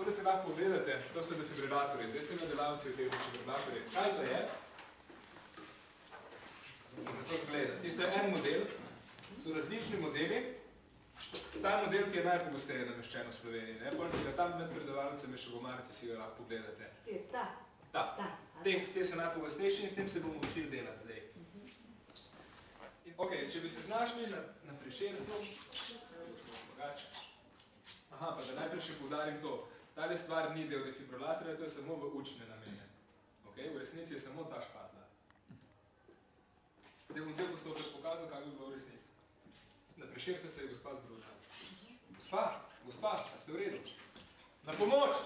da se lahko pogledate, to so defibrilatorji. Zdaj ste na delavci v teh defibrilatorji. Kaj to je? Tako zgleda. Tisto je en model, so različni modeli. Ta model, ki je najpogosteje nameščen v Sloveniji. Potem si ga tam med predavalcem še v Marci si ga lahko pogledate. Te so najpogostejši in s tem se bomo učili delati zdaj. Ok, če bi se znašli na Prešercu, aha, pa da najprej še poudarim to. Tale stvar ni del defibrilatorja, to je samo v učne namene. Ok, v resnici je samo ta škatla. Zdaj bom cel postopek pokazal, kaj bi bilo v resnici. Na Prešercu se je gospa zgrudila. Gospa, a ste v redu? Na pomoč!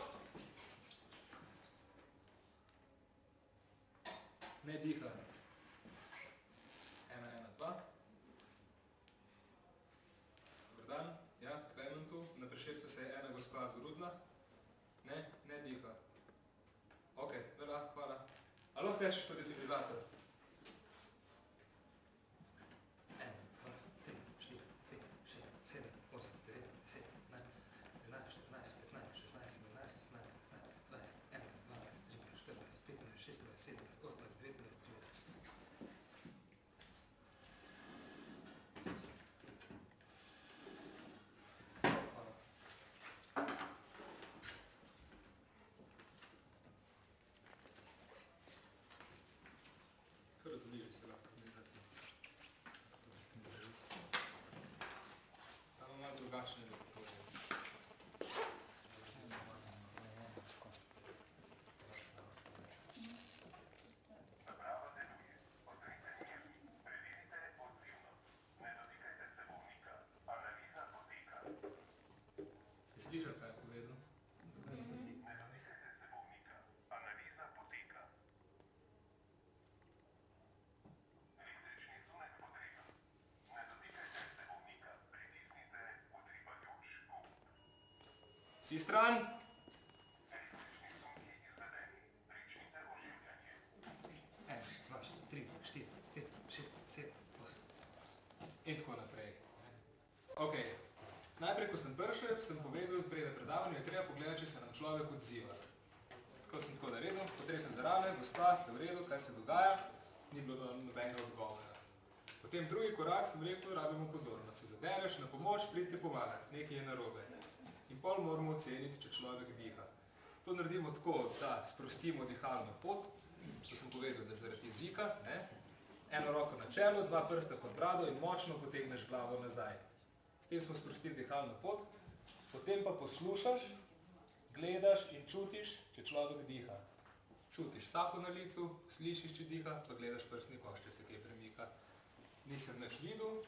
Ne diha. 1, 1, 2. Dobar dan. Ja, Klemen tu. Na Prešercu se je ena gospa zgrudila. Ne diha. Ok, dobra, hvala. A lahko tečeš to defibrilator? 1, 2, 3, 4, 5, 6, 7, 8, 9, 10, 11, 13, 14, 15, 16, 17, 18, 20, 21, 22, 23, 24, 25, 26, 27, 28, 29, 30. Kar razumeli se lahko gledati. Tam malo drugačne dekotorje. Naprava deluje. Ostrite mir. Preverite odzivnost. Ne dotikajte se bolnika. Analiza poteka. Ste slišali, kaj je povedal? Zakaj ne dotik? Ne dotikajte se bolnika. Analiza poteka. Električni sunek potreba. Ne dotikajte se bolnika. Pritisnite utripajoč gumb. Vsi stran? Električni sunki izvedeni. Pričnite oživljanje. 1, 2, 3, 4, 5, 6, 7, 8. In tako naprej. Ok. Najprej, ko sem prišel, sem povedal, preden predavanju je treba pogledati, če se nam človek odziva. Tako sem tako naredil, potresel za rame, gospa, ste v redu, kaj se dogaja, ni bilo nobenega odgovora. Potem drugi korak sem rekel, rabimo pozornost. Se zabereš na pomoč, pridite pomagati, nekaj je narobe. In pol moramo oceniti, če človek diha. To naredimo tako, da sprostimo dihalno pot, to sem povedal, da zaradi jezika, eno roko na čelo, 2 prsta pod brado in močno potegneš glavo nazaj. S tem smo sprostili dihalno pot, potem pa poslušaš, gledaš in čutiš, če človek diha. Čutiš sapo na licu, slišiš, če diha, pa gledaš prsni koš, če se kaj premika. Nisem nič videl,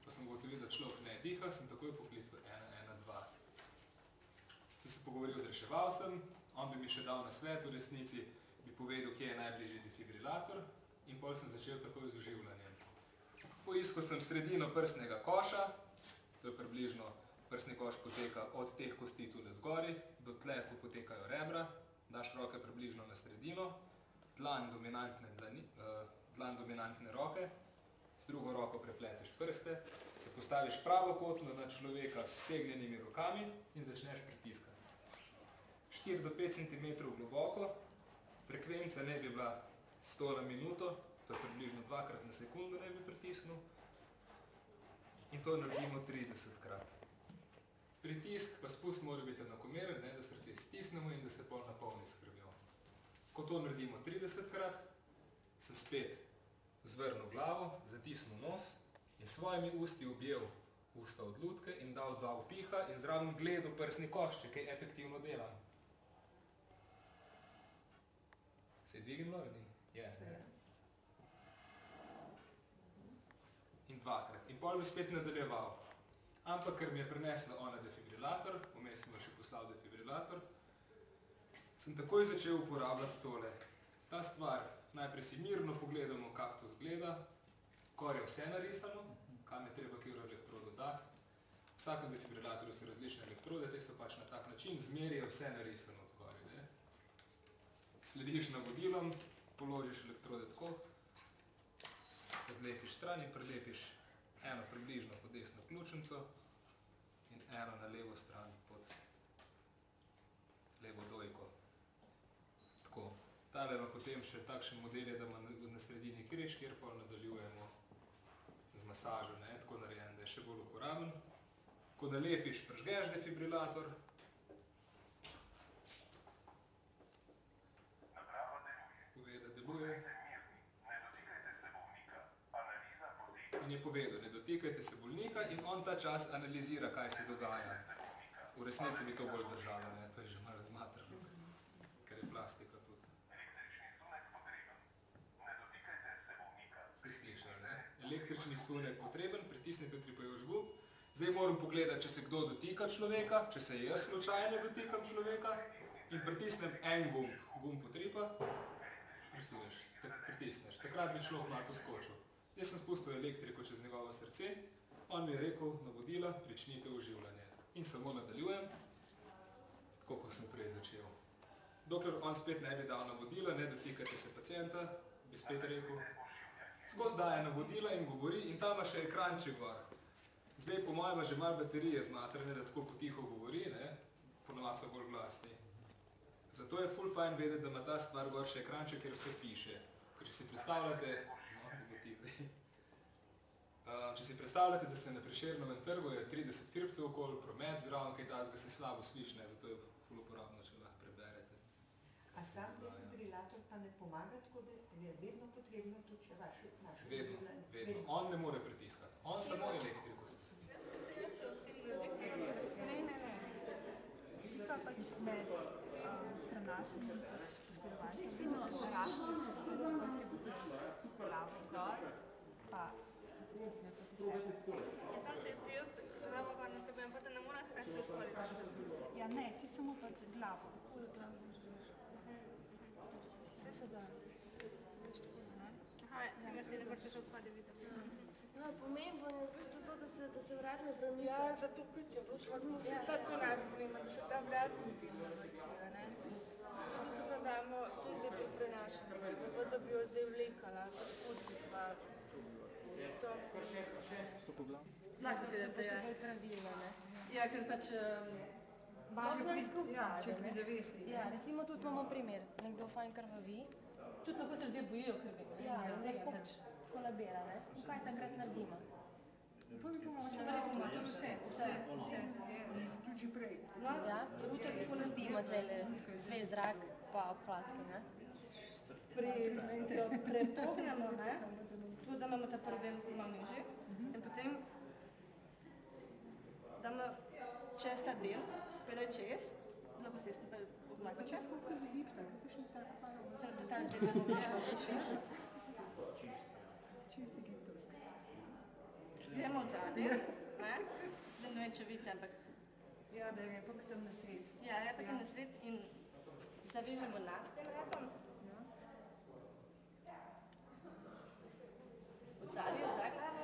ko sem ugotovil, da človek ne diha, sem takoj poklical 1, 1, 2. Sem se pogovoril z reševalcem, on bi mi še dal nasvet, v resnici bi povedal, kje je najbližji defibrilator in potem sem začel takoj z oživljanjem. Poiskal sem sredino prsnega koša, to je približno, prsni koš poteka od teh kosti tule zgori, do tle, ko potekajo rebra, daš roke približno na sredino, dlan dominantne roke, s drugo roko prepleteš prste, se postaviš pravokotno na človeka s stegnjenimi rokami in začneš pritiskati. 4 do 5 cm globoko, frekvenca ne bi bila 100 na minuto, to je približno 2-krat na sekundo ne bi pritisnil in to naredimo 30-krat. Pritisk pa spust mora biti enakomeren, da srce stisnemo in da se pol napolni s krvjo. Ko to naredimo 30-krat, sem spet zvrnil glavo, zatisnil nos in s svojimi usti objel usta od lutke in dal 2 vpiha in zraven gledal prsni koš, če kaj efektivno delam. Se je dvignilo ali ni? Je. In 2-krat. In pol bi spet nadaljeval. Ampak, ker mi je prinesla ona defibrilator, vmes sem še poslal defibrilator, sem takoj začel uporabljati tole. Ta stvar, najprej si mirno pogledamo, kako to zgleda, kor je vse narisano, kam je treba katero elektrodo dati. V vsakem defibrilatorju so različne elektrode, te so pač na tak način, zmeri je vse narisano od zgoraj. Slediš navodilom, položiš elektrode tako, odlepiš stran in prilepiš eno približno pod desno ključnico in eno na levo stran pod da ima potem še takšen model, je, da ima na sredini križ, kjer pa nadaljujemo z masažo, ne, tako narejen, da je še bolj uporaben. Ko nalepiš, prižgeš defibrilator. Naprava deluje. Pove, da deluje. Ne dotikajte se bolnika. Analiza poteka. In je povedal, ne dotikajte se bolnika in on ta čas analizira, kaj se dogaja. V resnici bi to bolj držalo, ne, to je že malo zmatrno, ker je plastika tudi. Električni sunek potreben. Ne dotikajte se bolnika. Ste slišali, ne? Električni sunek potreben, pritisnite utripajoč gumb. Zdaj moram pogledati, če se kdo dotika človeka, če se jaz slučajno dotikam človeka in pritisnem en gumb, gumb utripa, pritisneš. Takrat bi človek malo poskočil. Zdaj sem spustil elektriko čez njegovo srce, on mi je rekel navodila, pričnite oživljanje. In samo nadaljujem, tako kot sem prej začel. Dokler on spet ne bi dal navodila, ne dotikajte se pacienta, bi spet rekel, skozi daje navodila in govori in tam ima še ekranček gor. Zdaj po mojem že malo baterije zmatrane, da tako potiho govori, ne, ponovadi so bolj glasni. Zato je ful fajn vedeti, da ima ta stvar gor še ekranček, kjer vse piše. Ker če si predstavljate, če si predstavljate, da ste na Prešernovem trgu, je 30 firpcev okoli, promet zraven, kaj tazga se slabo sliši, ne, zato je ful uporabno, če lahko preberete. A sam defibrilator pa ne pomaga, tako da je vedno potrebno tudi če vaše Vedno. On ne more pritiskati. On samo elektriko. Ne. Ti pa pač med prenašanjem poškodovancev vedno rašli se glavo gor, pa pritisne proti sebi. Ja, sam če ti jaz glavo gor nategujem, pa te ne morem hkrati odpreti. Ja ne, ti samo pač glavo, tako da glavo držiš. Vse se da. Aha, ti ne vrteš odpade videti. No, pomembno je v bistvu to, da se vrat ne premika. Ja, zato priča, boš tako se tako najpomembno, da se ta vrat ne bi vrtila, ne? Zato tudi ne damo, to je zdaj pri prenašanju, pa da bi jo zdaj vlekala, pa tako pa to. Znači se, da je pravilno, ne? Ja, ker pač Možno je skupaj, če pri zavesti. Ja, recimo tudi imamo primer, nekdo fajn krvavi. Tudi lahko se ljudje bojijo krvi. Ja, nekako kolabira, ne? In kaj takrat naredimo? Prvi pomoč, vse, vključi prej. Ja, pustimo tlele svež zrak pa obhladke, ne? Prepognemo, ne? Tudi da imamo ta prvi del malo nižji in potem damo čez ta del, spredaj čez, lahko se skupaj odmaknete. Koliko zagibta, kakšni tak hvala. Če ta del ne bo šlo više. Čisto egiptovska. Gremo od zadaj, ne? Ne vem, če vidite, ampak Ja, da je repak tam na sred. ja, repak je na sred in zavežemo nad tem repom. Od zadaj za glavo,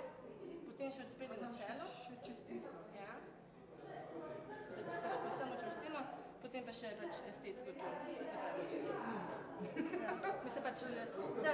potem še od spredaj na čelo. Še čez tisto. Ja. Da pač povsem učvrstimo, potem pa še pač estetsko to zapravimo čez. Ja. Mislim pač, da